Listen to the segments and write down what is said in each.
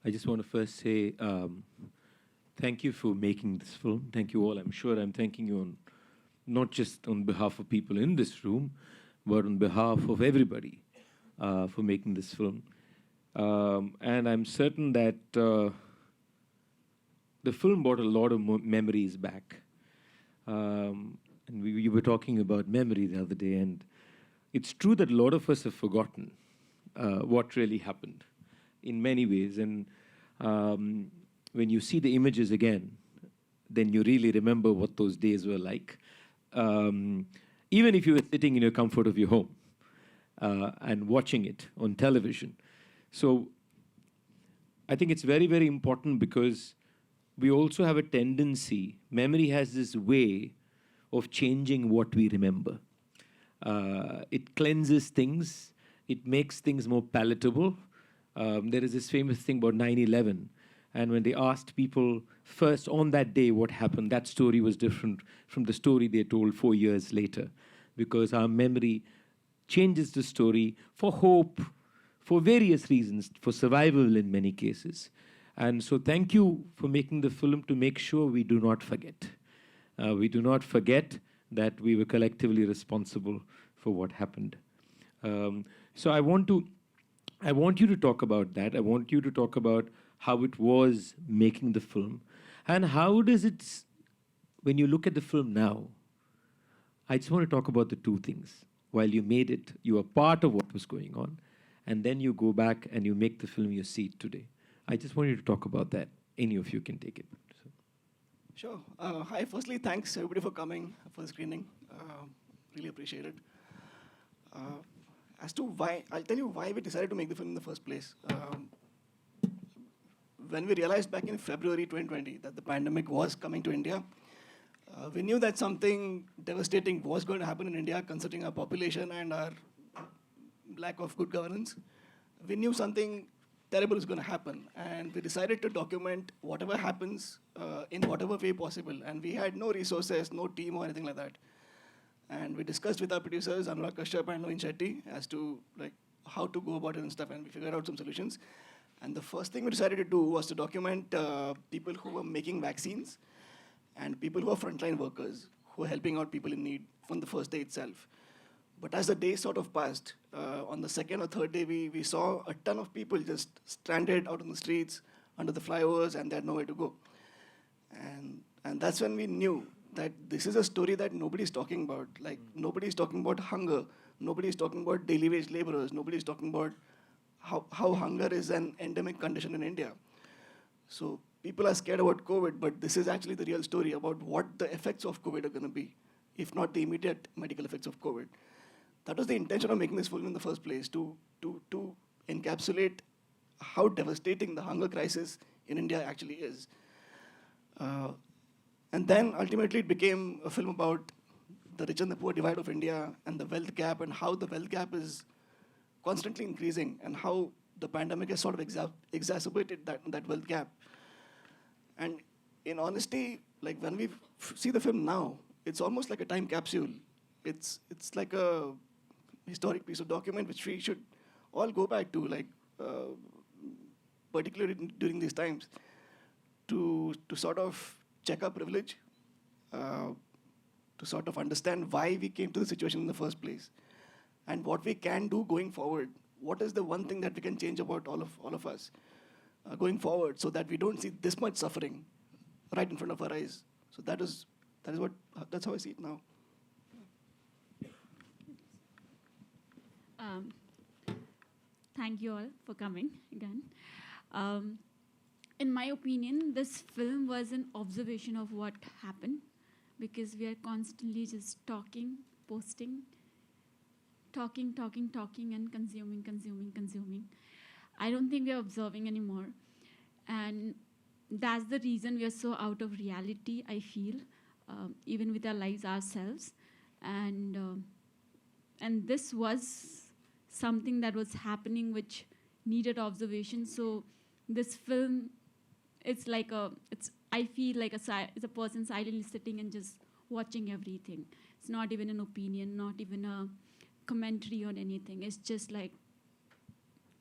I just want to first say thank you for making this film. Thank you all. I'm sure I'm thanking you on not just on behalf of people in this room, but on behalf of everybody for making this film. And I'm certain that the film brought a lot of memories back. And we were talking about memory the other day, and it's true that a lot of us have forgotten what really happened in many ways. And when you see the images again, then you really remember what those days were like. Even if you were sitting in your comfort of your home and watching it on television. So I think it's very, very important because we also have a tendency, memory has this way of changing what we remember. It cleanses things, it makes things more palatable. There is this famous thing about 9/11, and when they asked people first on that day what happened, that story was different from the story they told 4 years later, because our memory changes the story for hope, for various reasons, for survival in many cases. And so thank you for making the film to make sure we do not forget. We do not forget that we were collectively responsible for what happened. So I want you to talk about that. I want you to talk about how it was making the film. And how does it, when you look at the film now, I just want to talk about the two things. While you made it, you were part of what was going on. And then you go back and you make the film you see it today. I just want you to talk about that. Any of you can take it. So. Sure. Hi, firstly, thanks everybody for coming for the screening. Really appreciate it. As to why, I'll tell you why we decided to make the film in the first place. When we realized back in February 2020 that the pandemic was coming to India, we knew that something devastating was going to happen in India, considering our population and our lack of good governance. We knew something terrible is going to happen, and we decided to document whatever happens in whatever way possible. And we had no resources, no team or anything like that. And we discussed with our producers, Anurag Kashyap and Noin Shetty, as to like how to go about it and stuff, and we figured out some solutions. And the first thing we decided to do was to document people who were making vaccines and people who are frontline workers who are helping out people in need from the first day itself. But as the day sort of passed, on the second or third day, we saw a ton of people just stranded out on the streets, under the flyovers, and they had nowhere to go. And that's when we knew that this is a story that nobody's talking about. Like, nobody's talking about hunger. Nobody's talking about daily wage laborers. Nobody's talking about how hunger is an endemic condition in India. So people are scared about COVID, but this is actually the real story about what the effects of COVID are going to be, if not the immediate medical effects of COVID. That was the intention of making this film in the first place, to encapsulate how devastating the hunger crisis in India actually is. And then ultimately it became a film about the rich and the poor divide of India and the wealth gap, and how the wealth gap is constantly increasing, and how the pandemic has sort of exacerbated that wealth gap. And in honesty, like when we see the film now, it's almost like a time capsule. It's like a historic piece of document which we should all go back to, like particularly during these times, to sort of check our privilege, to sort of understand why we came to the situation in the first place, and what we can do going forward. What is the one thing that we can change about all of us going forward, so that we don't see this much suffering right in front of our eyes. So that's how I see it now. Thank you all for coming again. In my opinion, this film was an observation of what happened, because we are constantly just talking, posting, talking, and consuming. I don't think we are observing anymore. And that's the reason we are so out of reality, I feel, even with our lives ourselves. And this was something that was happening which needed observation. So this film, I feel like it's a person silently sitting and just watching everything. It's not even an opinion, not even a commentary on anything. It's just like,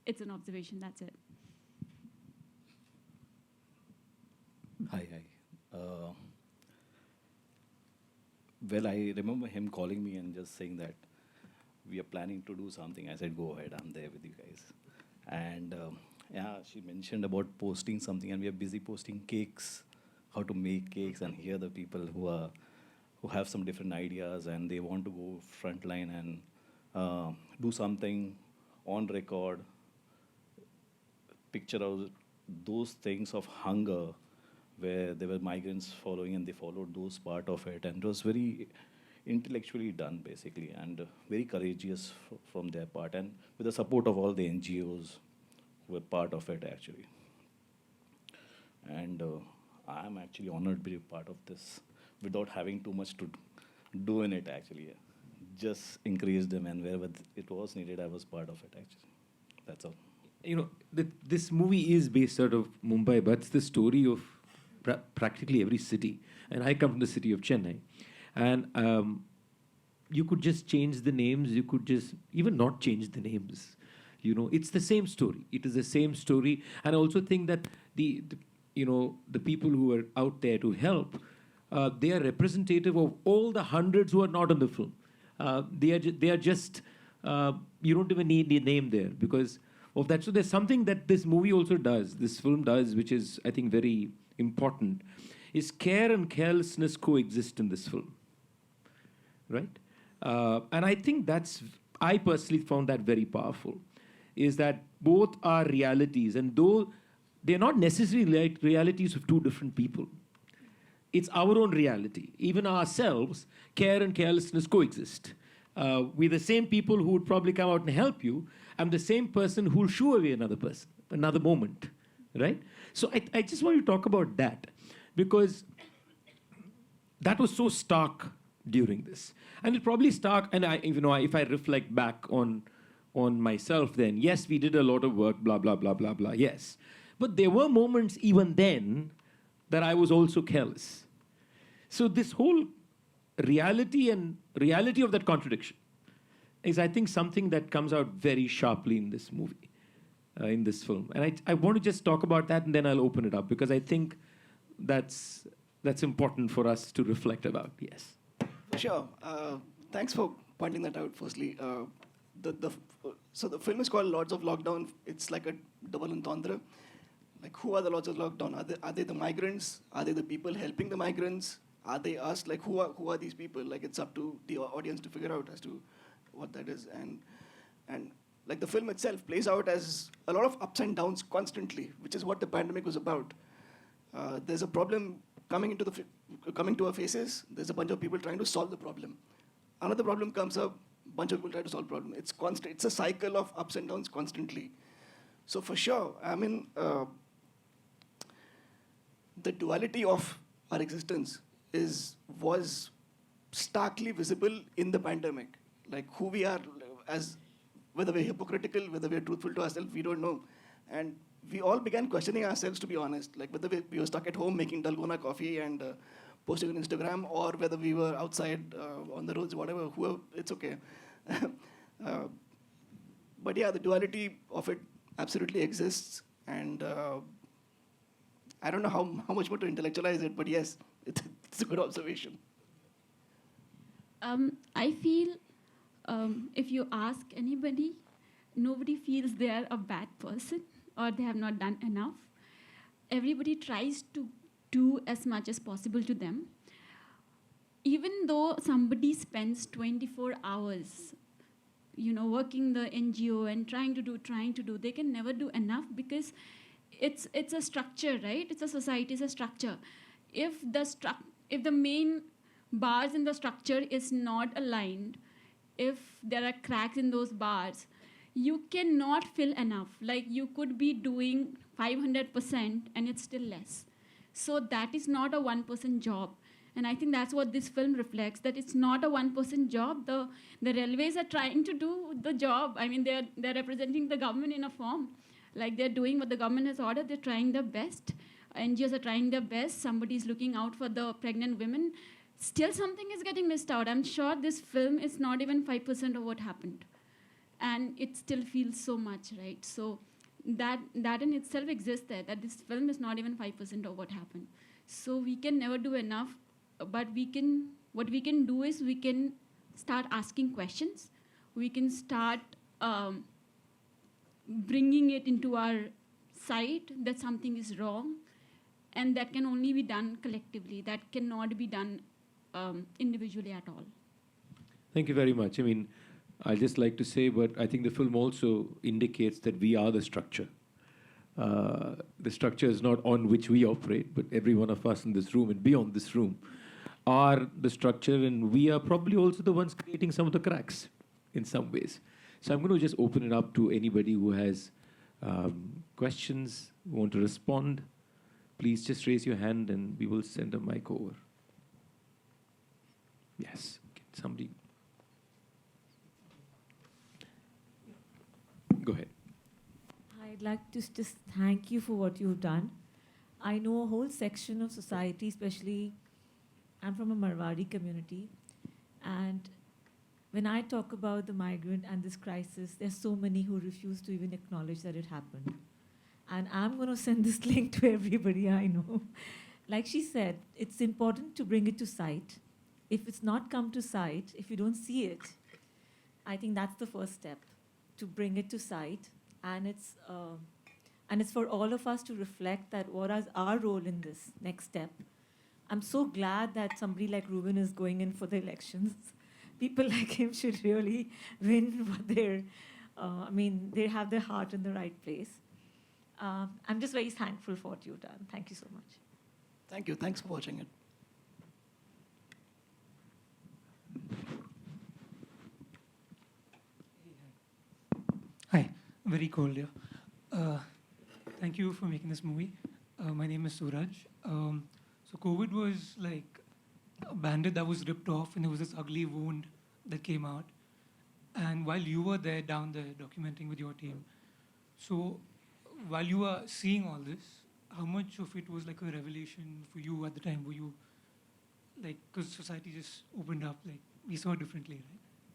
it's an observation, that's it. Hi, hi. Well, I remember him calling me and just saying that we are planning to do something. I said, go ahead, I'm there with you guys. And yeah, she mentioned about posting something, and we are busy posting cakes, how to make cakes, and here the people who have some different ideas and they want to go frontline and do something on record, picture of those things of hunger where there were migrants following and they followed those part of it, and it was very intellectually done basically, and very courageous from their part, and with the support of all the NGOs who were part of it actually. And I'm actually honored to be a part of this without having too much to do in it actually. Just encourage them, and wherever it was needed, I was part of it actually. That's all. You know, this movie is based out of Mumbai, but it's the story of practically every city. And I come from the city of Chennai. And you could just change the names. You could just even not change the names. You know, it's the same story. It is the same story. And I also think that the people who are out there to help, they are representative of all the hundreds who are not in the film. They are just, you don't even need the name there because of that. So there's something that this movie also does, this film does, which is, I think, very important, is care and carelessness coexist in this film, right? And I think I personally found that very powerful, is that both are realities, and though they're not necessarily like realities of two different people, it's our own reality. Even ourselves, care and carelessness coexist. We're the same people who would probably come out and help you. I'm the same person who'll shoo away another person, another moment, right? So I just want to talk about that, because that was so stark during this. And it probably stark, and if I reflect back on myself then, yes, we did a lot of work, blah, blah, blah, blah, blah, yes. But there were moments even then that I was also careless. So this whole reality of that contradiction is, I think, something that comes out very sharply in this movie, in this film. And I want to just talk about that, and then I'll open it up, because I think that's important for us to reflect about, yes. Sure. Thanks for pointing that out, firstly. So the film is called Lords of Lockdown. It's like a double entendre. Like, who are the Lords of Lockdown? Are they the migrants? Are they the people helping the migrants? Are they us? Like, who are these people? Like, it's up to the audience to figure out as to what that is. And like, the film itself plays out as a lot of ups and downs constantly, which is what the pandemic was about. There's a problem coming to our faces. There's a bunch of people trying to solve the problem. Another problem comes up, a bunch of people try to solve the problem. It's constant. It's a cycle of ups and downs constantly. So for sure, I mean, the duality of our existence was starkly visible in the pandemic. Like, who we are, as whether we're hypocritical, whether we're truthful to ourselves, we don't know. And we all began questioning ourselves, to be honest. Like, whether we were stuck at home making dalgona coffee and posting on Instagram, or whether we were outside on the roads, whatever, whoever, it's okay. But yeah, the duality of it absolutely exists. And I don't know how much more to intellectualize it, but yes, it's a good observation. I feel if you ask anybody, nobody feels they are a bad person or they have not done enough. Everybody tries to do as much as possible to them. Even though somebody spends 24 hours, working the NGO and trying to do, they can never do enough, because it's a structure, right? It's a society, it's a structure. If the main bars in the structure is not aligned, if there are cracks in those bars, you cannot fill enough. Like, you could be doing 500% and it's still less. So that is not a one-person job. And I think that's what this film reflects, that it's not a one-person job. The railways are trying to do the job. I mean, they're representing the government in a form. Like, they're doing what the government has ordered. They're trying their best. NGOs are trying their best. Somebody's looking out for the pregnant women. Still, something is getting missed out. I'm sure this film is not even 5% of what happened. And it still feels so much, right? So that in itself exists there, that this film is not even 5% of what happened. So we can never do enough, but what we can do is we can start asking questions. We can start bringing it into our sight that something is wrong, and that can only be done collectively. That cannot be done individually at all. Thank you very much. I mean, I just like to say, but I think the film also indicates that we are the structure. The structure is not on which we operate, but every one of us in this room and beyond this room are the structure, and we are probably also the ones creating some of the cracks in some ways. So I'm going to just open it up to anybody who has questions, who want to respond. Please just raise your hand and we will send a mic over. Yes, somebody. Go ahead. I'd like to just thank you for what you've done. I know a whole section of society, especially I'm from a Marwari community, and when I talk about the migrant and this crisis, there's so many who refuse to even acknowledge that it happened. And I'm going to send this link to everybody I know. Like she said, it's important to bring it to sight. If it's not come to sight, if you don't see it, I think that's the first step, to bring it to sight. And it's for all of us to reflect that what is our role in this next step. I'm so glad that somebody like Ruben is going in for the elections. People like him should really win what they have their heart in the right place. I'm just very thankful for what you've done. Thank you so much. Thank you. Thanks for watching it. Hi, very cold here. Thank you for making this movie. My name is Suraj. So COVID was like a bandit that was ripped off, and there was this ugly wound that came out. And while you were there, down there, documenting with your team, so while you were seeing all this, how much of it was like a revelation for you at the time? Were you like, because society just opened up, like we saw differently,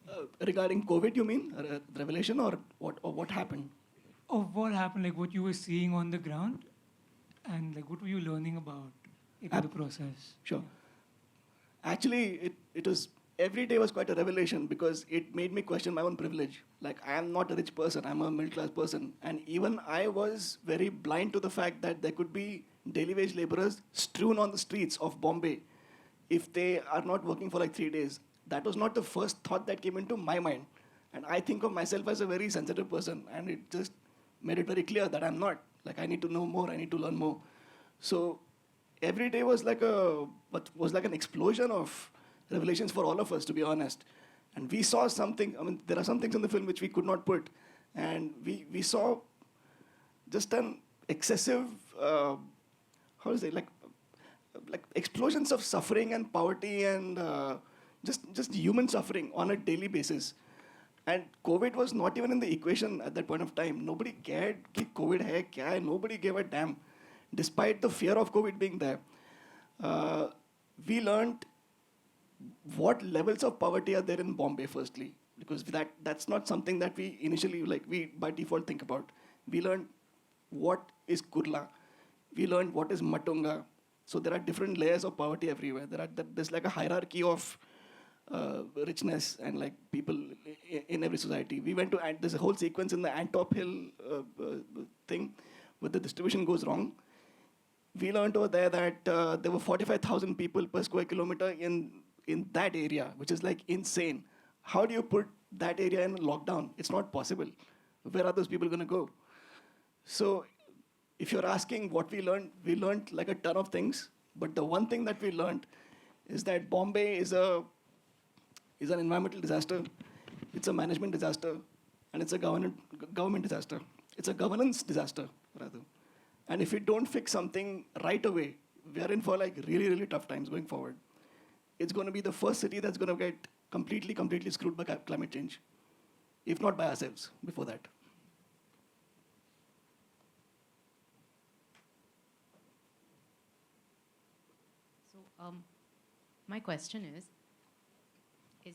right? Regarding COVID, you mean? Revelation or what happened? Of what happened, like what you were seeing on the ground, and like what were you learning about in the process? Sure. Actually, it was, every day was quite a revelation because it made me question my own privilege. Like, I am not a rich person, I'm a middle-class person. And even I was very blind to the fact that there could be daily wage laborers strewn on the streets of Bombay if they are not working for like 3 days. That was not the first thought that came into my mind. And I think of myself as a very sensitive person, and it just made it very clear that I'm not. Like, I need to know more, I need to learn more. So every day was like an explosion of revelations for all of us, to be honest. And we saw something, I mean, there are some things in the film which we could not put. And we saw just an excessive, like explosions of suffering and poverty and just human suffering on a daily basis. And COVID was not even in the equation at that point of time. Nobody cared कि COVID hai kya hai. Nobody gave a damn. Despite the fear of COVID being there, we learned what levels of poverty are there in Bombay, firstly, because that's not something that we initially, like, we by default think about. We learned what is Kurla. We learned what is Matunga. So there are different layers of poverty everywhere. There's like a hierarchy of richness and like people in every society. We went to, there's a whole sequence in the Antop Hill thing where the distribution goes wrong. We learned over there that there were 45,000 people per square kilometer in that area, which is like insane. How do you put that area in lockdown? It's not possible. Where are those people going to go? So if you're asking what we learned like a ton of things. But the one thing that we learned is that Bombay is an environmental disaster, it's a management disaster, and it's a government disaster. It's a governance disaster, rather. And if we don't fix something right away, we are in for like really, really tough times going forward. It's going to be the first city that's going to get completely screwed by climate change, if not by ourselves before that. So my question is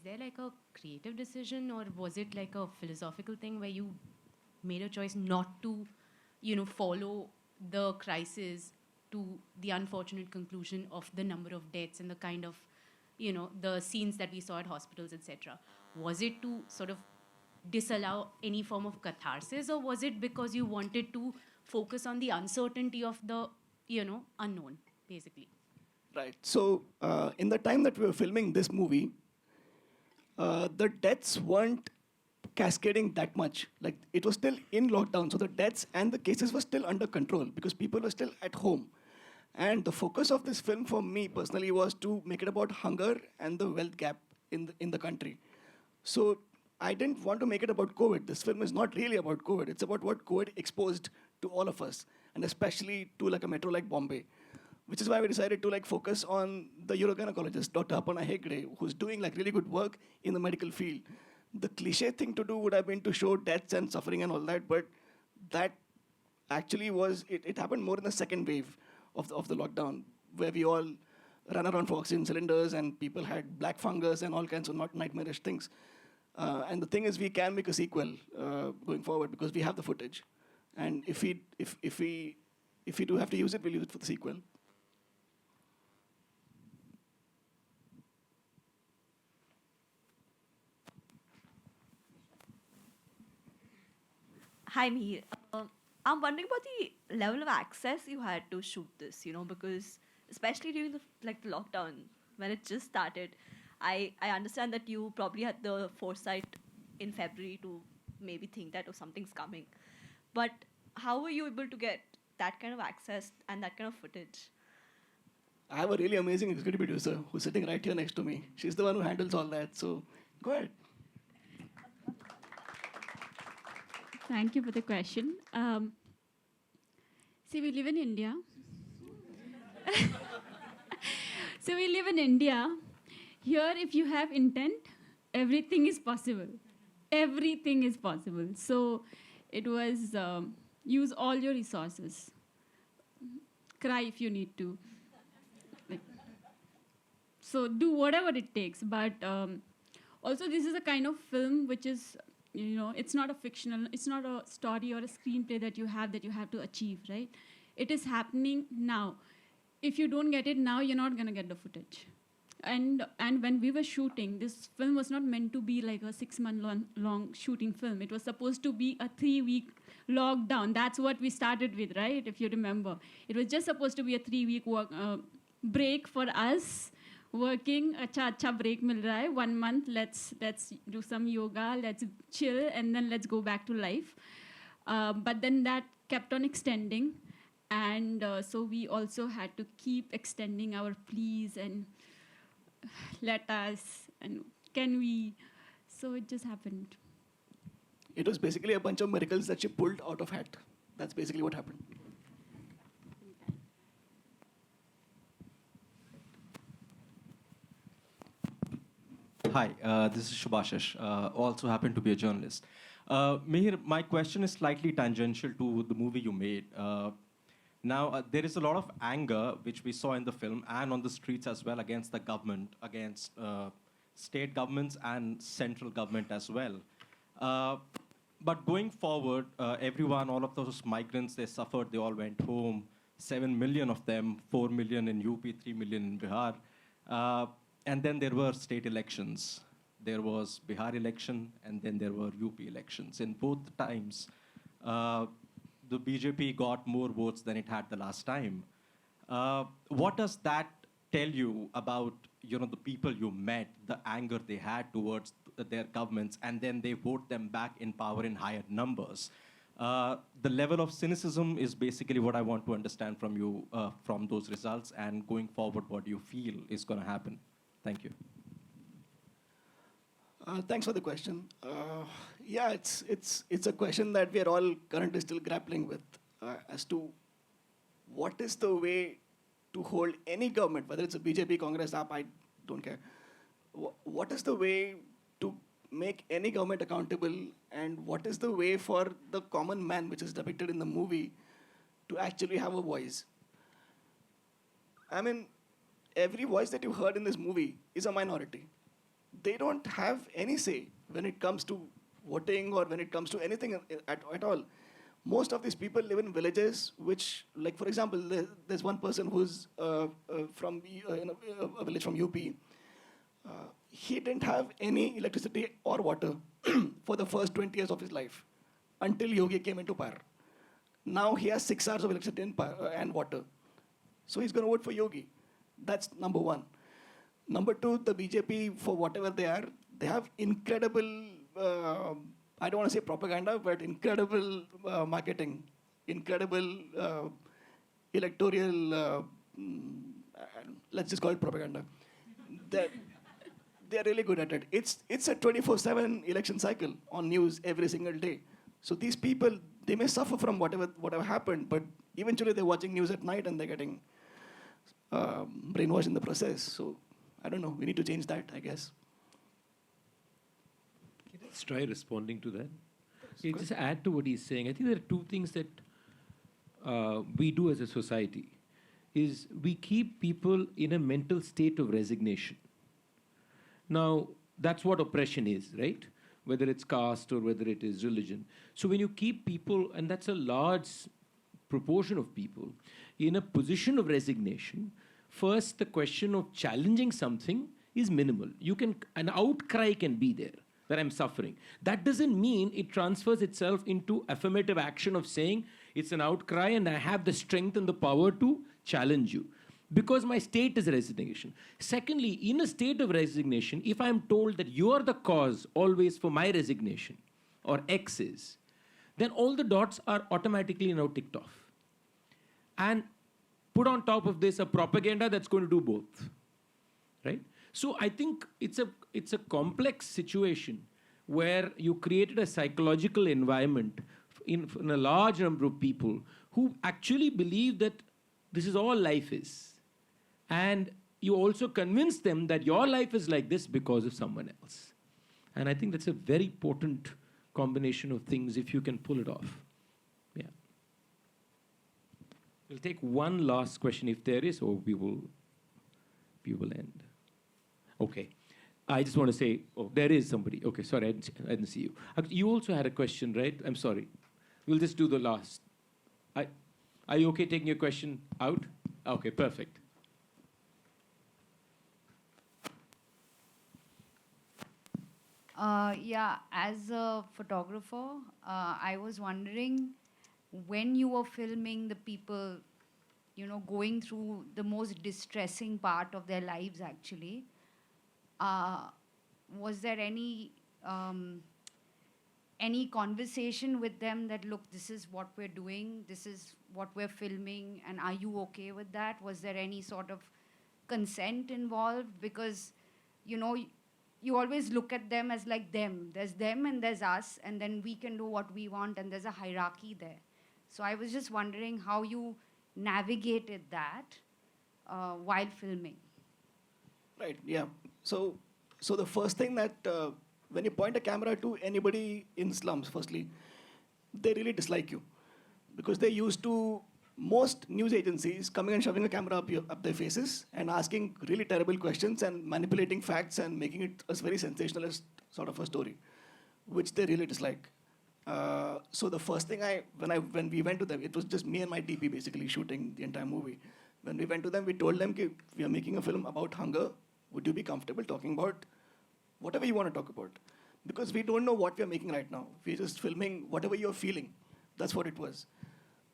there like a creative decision, or was it like a philosophical thing where you made a choice not to follow the crisis to the unfortunate conclusion of the number of deaths and the kind of, the scenes that we saw at hospitals, etc. Was it to sort of disallow any form of catharsis, or was it because you wanted to focus on the uncertainty of the, unknown, basically? Right. So in the time that we were filming this movie, the deaths weren't cascading that much. Like, it was still in lockdown, so the deaths and the cases were still under control because people were still at home. And the focus of this film for me personally was to make it about hunger and the wealth gap in the country. So I didn't want to make it about COVID. This film is not really about COVID. It's about what COVID exposed to all of us, and especially to like a metro like Bombay, which is why we decided to like focus on the Uro-Gynecologist, Dr. Aparna Hegde, who's doing like really good work in the medical field. The cliche thing to do would have been to show deaths and suffering and all that, but that actually was, it happened more in the second wave of the lockdown, where we all ran around for oxygen cylinders and people had black fungus and all kinds of not nightmarish things. And the thing is, we can make a sequel going forward because we have the footage. And if we do have to use it, we'll use it for the sequel. Hi, Mihir. I'm wondering about the level of access you had to shoot this, because especially during the lockdown, when it just started, I understand that you probably had the foresight in February to maybe think that something's coming. But how were you able to get that kind of access and that kind of footage? I have a really amazing executive producer who's sitting right here next to me. She's the one who handles all that, so go ahead. Thank you for the question. See, we live in India. So we live in India. Here, if you have intent, everything is possible. Everything is possible. So it was use all your resources. Cry if you need to. So do whatever it takes. But also, this is a kind of film which is, it's not a fictional, it's not a story or a screenplay that you have to achieve, right? It is happening now. If you don't get it now, you're not going to get the footage. And when we were shooting, this film was not meant to be like a 6-month long shooting film. It was supposed to be a 3-week lockdown. That's what we started with, right? If you remember. It was just supposed to be a 3-week break for us. Working, acha break mil raha hai. 1 month, let's do some yoga, let's chill, and then let's go back to life. But then that kept on extending, and so we also had to keep extending our pleas and let us, and can we? So it just happened. It was basically a bunch of miracles that she pulled out of hat. That's basically what happened. Hi, this is Shubhashish, also happen to be a journalist. Mihir, my question is slightly tangential to the movie you made. Now, there is a lot of anger, which we saw in the film and on the streets as well, against the government, against state governments and central government as well. But going forward, everyone, all of those migrants, they suffered, they all went home, 7 million of them, 4 million in UP, 3 million in Bihar. And then there were state elections. There was Bihar election, and then there were UP elections. In both times, the BJP got more votes than it had the last time. What does that tell you about the people you met, the anger they had towards their governments, and then they vote them back in power in higher numbers? The level of cynicism is basically what I want to understand from you, from those results, and going forward, what do you feel is going to happen? Thank you. Thanks for the question. Yeah, it's a question that we are all currently still grappling with as to what is the way to hold any government, whether it's a BJP, Congress, AAP, I don't care. What is the way to make any government accountable, and what is the way for the common man, which is depicted in the movie, to actually have a voice? I mean, every voice that you heard in this movie is a minority. They don't have any say when it comes to voting or when it comes to anything at all. most of these people live in villages which, like for example, there's one person who's from a village from UP. He didn't have any electricity or water for the first 20 years of his life until Yogi came into power. Now he has 6 hours of electricity and water. So he's going to vote for Yogi. That's number one. Number two, the BJP, for whatever they are, they have incredible, I don't want to say propaganda, but incredible marketing, incredible electoral, let's just call it propaganda. They're really good at it. It's a 24/7 election cycle on news every single day. So these people, they may suffer from whatever happened, but eventually they're watching news at night and they're getting brainwashed in the process. So I don't know. We need to change that, I guess. Let's try responding to that. Yeah, just add to what he's saying. I think there are two things that we do as a society. Is we keep people in a mental state of resignation. Now, that's what oppression is, right? Whether it's caste or whether it is religion. So when you keep people, and that's a large proportion of people, in a position of resignation, first the question of challenging something is minimal. An outcry can be there that I'm suffering. That doesn't mean it transfers itself into affirmative action of saying it's an outcry and I have the strength and the power to challenge you. Because my state is resignation. Secondly, in a state of resignation, if I'm told that you are the cause always for my resignation, or X is, then all the dots are automatically now ticked off. And put on top of this a propaganda that's going to do both, right? So I think it's a complex situation where you created a psychological environment in a large number of people who actually believe that this is all life is. And you also convince them that your life is like this because of someone else. And I think that's a very potent combination of things if you can pull it off. Yeah. We'll take one last question if there is, or we will end. Okay. I just want to say, oh, there is somebody. Okay, sorry, I didn't see you. You also had a question, right? I'm sorry. We'll just do the last. Are you okay taking your question out? Okay, perfect. Yeah, as a photographer, I was wondering when you were filming the people, going through the most distressing part of their lives actually, was there any conversation with them that, look, this is what we're doing, this is what we're filming, and are you okay with that? Was there any sort of consent involved? Because, you always look at them as like them. There's them and there's us, and then we can do what we want, and there's a hierarchy there. So I was just wondering how you navigated that while filming. Right, yeah. So the first thing that when you point a camera to anybody in slums, firstly, they really dislike you. Because they're used to most news agencies coming and shoving a camera up their faces and asking really terrible questions and manipulating facts and making it a very sensationalist sort of a story, which they really dislike. So the first thing when we went to them, it was just me and my DP basically shooting the entire movie. When we went to them, we told them, we are making a film about hunger. Would you be comfortable talking about whatever you want to talk about? Because we don't know what we are making right now. We're just filming whatever you're feeling. That's what it was.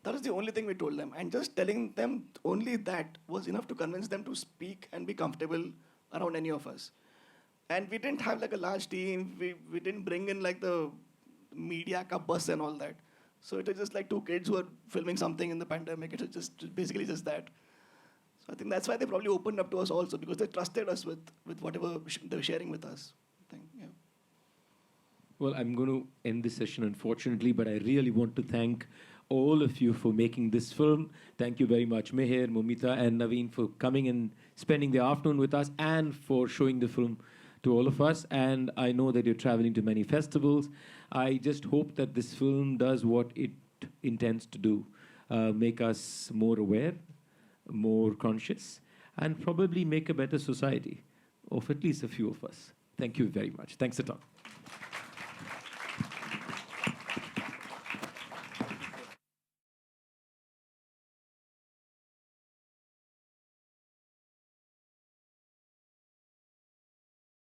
That was the only thing we told them. And just telling them only that was enough to convince them to speak and be comfortable around any of us. And we didn't have like a large team. We didn't bring in like the media ka bus and all that. So it was just like two kids who were filming something in the pandemic. It was just basically just that. So I think that's why they probably opened up to us also, because they trusted us with whatever they were sharing with us. Yeah. Well, I'm going to end this session, unfortunately, but I really want to thank all of you for making this film. Thank you very much, Mihir, Momita, and Naveen, for coming and spending the afternoon with us and for showing the film to all of us. And I know that you're traveling to many festivals. I just hope that this film does what it intends to do, make us more aware, more conscious, and probably make a better society of at least a few of us. Thank you very much. Thanks a ton.